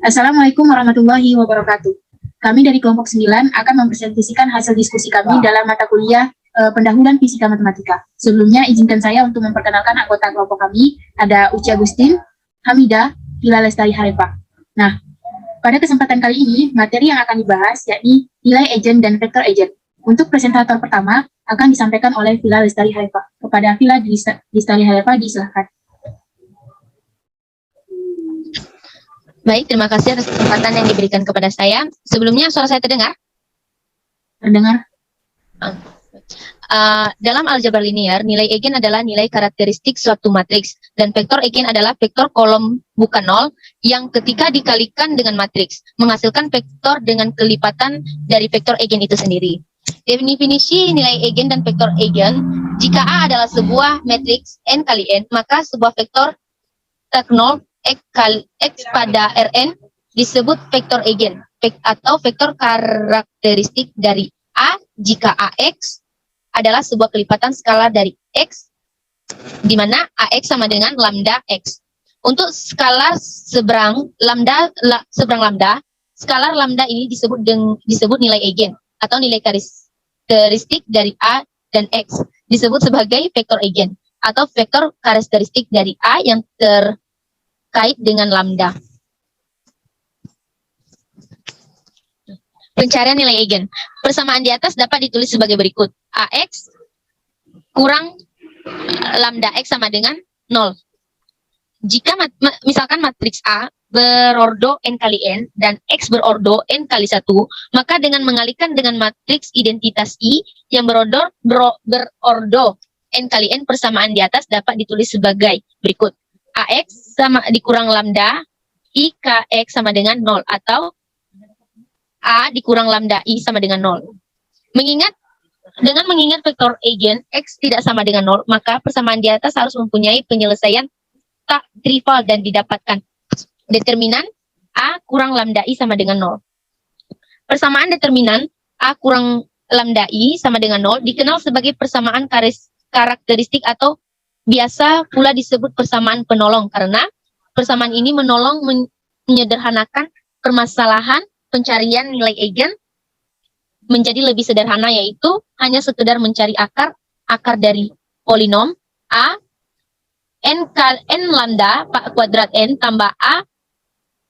Assalamualaikum warahmatullahi wabarakatuh. Kami dari kelompok 9 akan mempresentasikan hasil diskusi kami dalam mata kuliah pendahuluan fisika matematika. Sebelumnya izinkan saya untuk memperkenalkan anggota kelompok kami, ada Uci Agustin, Hamidah, Vila Lestari Harepa. Nah, pada kesempatan kali ini, materi yang akan dibahas yakni nilai agent dan vektor agent. Untuk presentator pertama akan disampaikan oleh Vila Lestari Harepa. Kepada Vila Lestari Harepa, disilakan. Baik, terima kasih atas kesempatan yang diberikan kepada saya. Sebelumnya, suara saya terdengar? Terdengar. Dalam aljabar linear, nilai eigen adalah nilai karakteristik suatu matriks, dan vektor eigen adalah vektor kolom bukan nol yang ketika dikalikan dengan matriks, menghasilkan vektor dengan kelipatan dari vektor eigen itu sendiri. Definisi nilai eigen dan vektor eigen, jika A adalah sebuah matriks n kali n, maka sebuah vektor tak-nol X pada Rn disebut vektor eigen atau vektor karakteristik dari A jika AX adalah sebuah kelipatan skalar dari X di mana AX sama dengan lambda X. Untuk skalar seberang lambda, skalar lambda ini disebut nilai eigen atau nilai karakteristik dari A dan X disebut sebagai vektor eigen atau vektor karakteristik dari A yang terkait dengan lambda. Pencarian nilai eigen. Persamaan di atas dapat ditulis sebagai berikut. AX kurang lambda X sama dengan 0. Jika misalkan matriks A berordo n kali n dan X berordo n kali 1, maka dengan mengalihkan dengan matriks identitas I yang berordo n kali n, persamaan di atas dapat ditulis sebagai berikut. AX sama dikurang lambda I KX sama dengan 0 atau A dikurang lambda I sama dengan 0. Dengan mengingat vektor eigen X tidak sama dengan 0, maka persamaan di atas harus mempunyai penyelesaian tak trivial dan didapatkan. Determinan A kurang lambda I sama dengan 0. Persamaan determinan A kurang lambda I sama dengan 0 dikenal sebagai persamaan karakteristik atau biasa pula disebut persamaan penolong karena persamaan ini menolong menyederhanakan permasalahan pencarian nilai eigen menjadi lebih sederhana, yaitu hanya sekedar mencari akar dari polinom A n lambda kuadrat n tambah A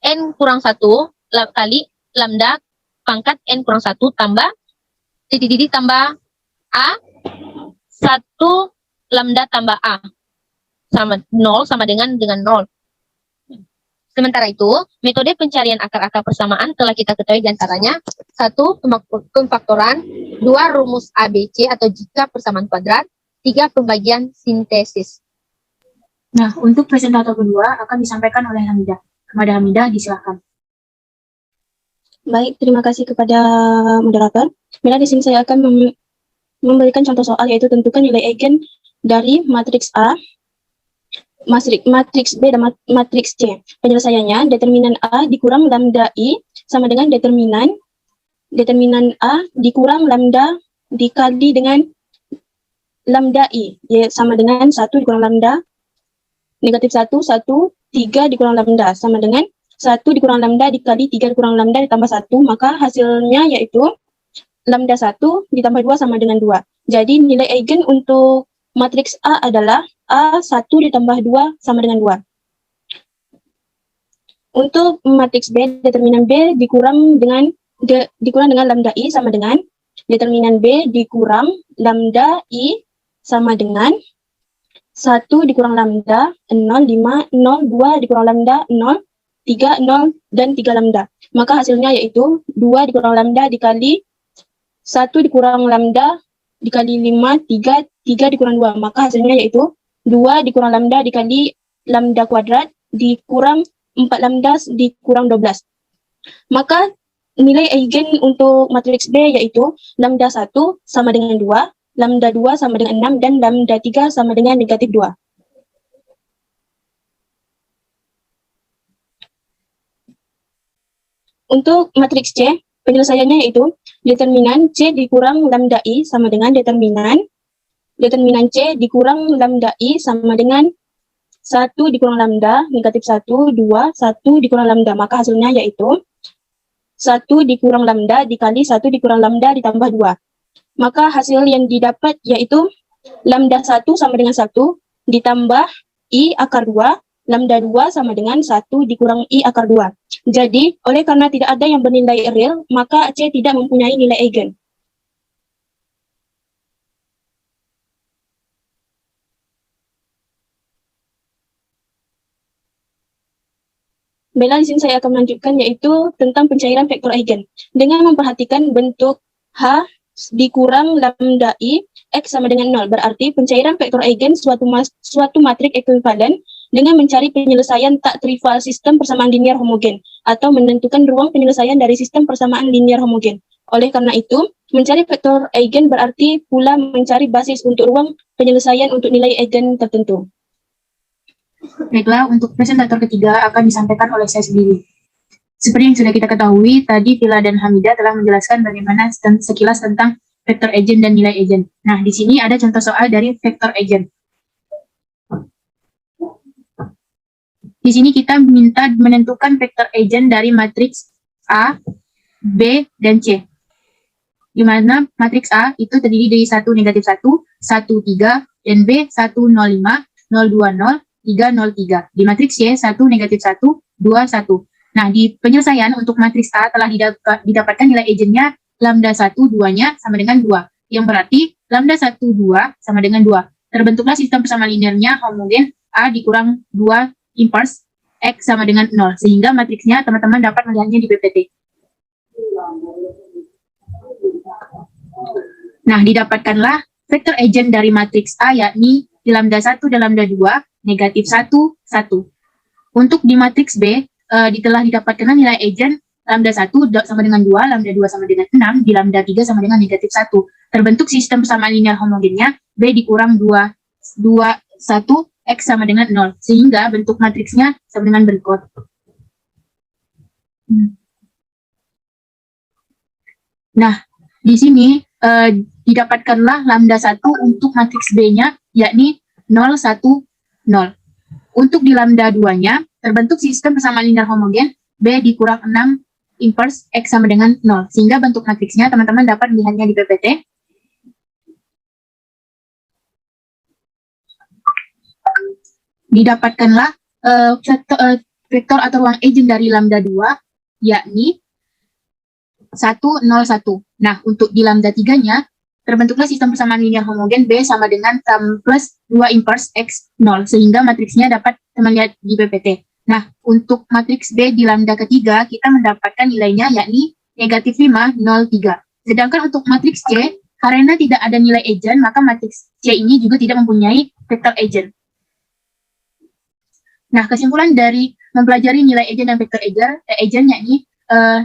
n kurang 1 kali lambda pangkat n kurang 1 tambah titik tambah A 1 lambda tambah A sama 0 sama dengan 0. Sementara itu, metode pencarian akar-akar persamaan telah kita ketahui diantaranya 1. Pemfaktoran, 2. Rumus ABC atau jika persamaan kuadrat, 3. Pembagian sintesis. Nah, untuk presentator kedua akan disampaikan oleh Hamidah. Kepada Hamidah, disilakan. Baik, terima kasih kepada moderator. Bila di sini saya akan memberikan contoh soal, yaitu tentukan nilai eigen dari matriks A, matriks B dan matriks C. Penyelesaiannya, determinan A dikurang lambda I sama dengan determinan A dikurang lambda dikali dengan lambda I, sama dengan 1 dikurang lambda negatif 1, 3 dikurang lambda sama dengan 1 dikurang lambda dikali 3 dikurang lambda ditambah 1, maka hasilnya yaitu lambda 1 ditambah 2 sama dengan 2. Jadi nilai eigen untuk matriks A adalah A1 ditambah 2 sama dengan 2. Untuk matriks B, determinan B dikurang dengan lambda I sama dengan determinan B dikurang lambda I sama dengan 1 dikurang lambda 0, 5, 0, 2 dikurang lambda 0, 3, 0, dan 3 lambda. Maka hasilnya yaitu 2 dikurang lambda dikali 1 dikurang lambda dikali 5, 3 dikurang 2. Maka hasilnya yaitu 2 dikurang lambda dikali lambda kuadrat dikurang 4 lambda dikurang 12. Maka nilai eigen untuk matriks B yaitu lambda 1 sama dengan 2, lambda 2 sama dengan 6, dan lambda 3 sama dengan negatif 2. Untuk matriks C, penyelesaiannya yaitu determinan C dikurang lambda I sama dengan determinan C dikurang lambda I sama dengan 1 dikurang lambda, negatif 1, 2, 1 dikurang lambda. Maka hasilnya yaitu 1 dikurang lambda dikali 1 dikurang lambda ditambah 2. Maka hasil yang didapat yaitu lambda 1 sama dengan 1 ditambah I akar 2, lambda 2 sama dengan 1 dikurang I akar 2. Jadi, oleh karena tidak ada yang bernilai real, maka C tidak mempunyai nilai eigen. Baiklah, di sini saya akan melanjutkan yaitu tentang pencairan vektor eigen. Dengan memperhatikan bentuk H dikurang lambda I, X sama dengan 0. Berarti pencairan vektor eigen suatu matrik ekuivalen dengan mencari penyelesaian tak trivial sistem persamaan linear homogen atau menentukan ruang penyelesaian dari sistem persamaan linear homogen. Oleh karena itu, mencari vektor eigen berarti pula mencari basis untuk ruang penyelesaian untuk nilai eigen tertentu. Baiklah, untuk presentator ketiga akan disampaikan oleh saya sendiri. Seperti yang sudah kita ketahui, tadi Vila dan Hamidah telah menjelaskan bagaimana sekilas tentang vektor eigen dan nilai eigen. Nah, di sini ada contoh soal dari vektor eigen. Di sini kita minta menentukan vektor eigen dari matriks A, B, dan C. Di mana matriks A itu terdiri dari 1, negatif 1, 1, 3, dan B, 1, 0, 5, 0, 2, 0, 3, 0, 3. Di matriks C, 1, negatif 1, 2, 1. Nah, di penyelesaian untuk matriks A telah didapatkan nilai eigennya lambda 1, 2-nya sama dengan 2. Yang berarti lambda 1, 2 sama dengan 2. Terbentuklah sistem persamaan linearnya homogen A dikurang 2 inverse X sama dengan 0. Sehingga matriksnya teman-teman dapat melihatnya di PPT. Nah, didapatkanlah vektor eigen dari matriks A yakni di lambda 1 dan lambda 2, negatif 1, 1. Untuk di matriks B, telah didapatkan nilai eigen lambda 1 sama dengan 2, lambda 2 sama dengan 6, di lambda 3 sama dengan negatif 1. Terbentuk sistem persamaan linear homogennya B dikurang 2, 1, X sama dengan 0. Sehingga bentuk matriksnya sama dengan berikut. Nah, di sini didapatkanlah lambda 1 untuk matriks B-nya, yakni 0, 1, 0. Untuk di lambda 2-nya, terbentuk sistem persamaan linear homogen B dikurang 6 inverse X sama dengan 0. Sehingga bentuk matriksnya teman-teman dapat melihatnya di PPT. Didapatkanlah vektor atau ruang eigen dari lambda 2, yakni 1, 0, 1. Nah, untuk di lambda 3-nya, terbentuklah sistem persamaan linear homogen B sama dengan plus 2 inverse X 0, sehingga matriksnya dapat teman lihat di PPT. Nah, untuk matriks B di lambda ketiga, kita mendapatkan nilainya yakni negatif 5, 0, 3. Sedangkan untuk matriks C, karena tidak ada nilai eigen, maka matriks C ini juga tidak mempunyai vektor eigen. Nah, kesimpulan dari mempelajari nilai eigen dan vektor eigen yakni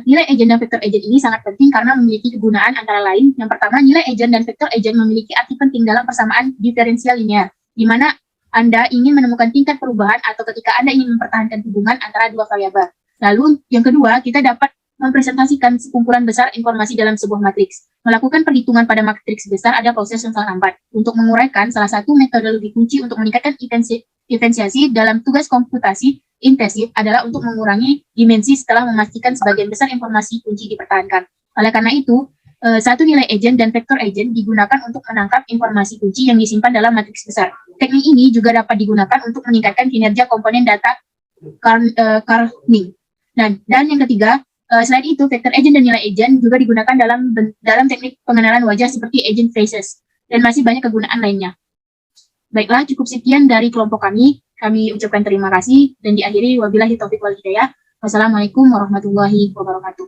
nilai eigen dan vektor eigen ini sangat penting karena memiliki kegunaan antara lain. Yang pertama, nilai eigen dan vektor eigen memiliki arti penting dalam persamaan diferensial linear, di mana Anda ingin menemukan tingkat perubahan atau ketika Anda ingin mempertahankan hubungan antara dua variabel. Lalu, yang kedua, kita dapat mempresentasikan sekumpulan besar informasi dalam sebuah matriks. Melakukan perhitungan pada matriks besar ada proses yang sangat lambat. Untuk menguraikan, salah satu metodologi kunci untuk meningkatkan diferensiasi dalam tugas komputasi intensif adalah untuk mengurangi dimensi setelah memastikan sebagian besar informasi kunci dipertahankan. Oleh karena itu, satu nilai eigen dan vektor eigen digunakan untuk menangkap informasi kunci yang disimpan dalam matriks besar. Teknik ini juga dapat digunakan untuk meningkatkan kinerja komponen data kernel. Dan yang ketiga, selain itu, vektor eigen dan nilai eigen juga digunakan dalam teknik pengenalan wajah seperti eigen faces, dan masih banyak kegunaan lainnya. Baiklah, cukup sekian dari kelompok kami. Kami ucapkan terima kasih dan diakhiri wabillahi taufiq wal hidayah. Wassalamualaikum warahmatullahi wabarakatuh.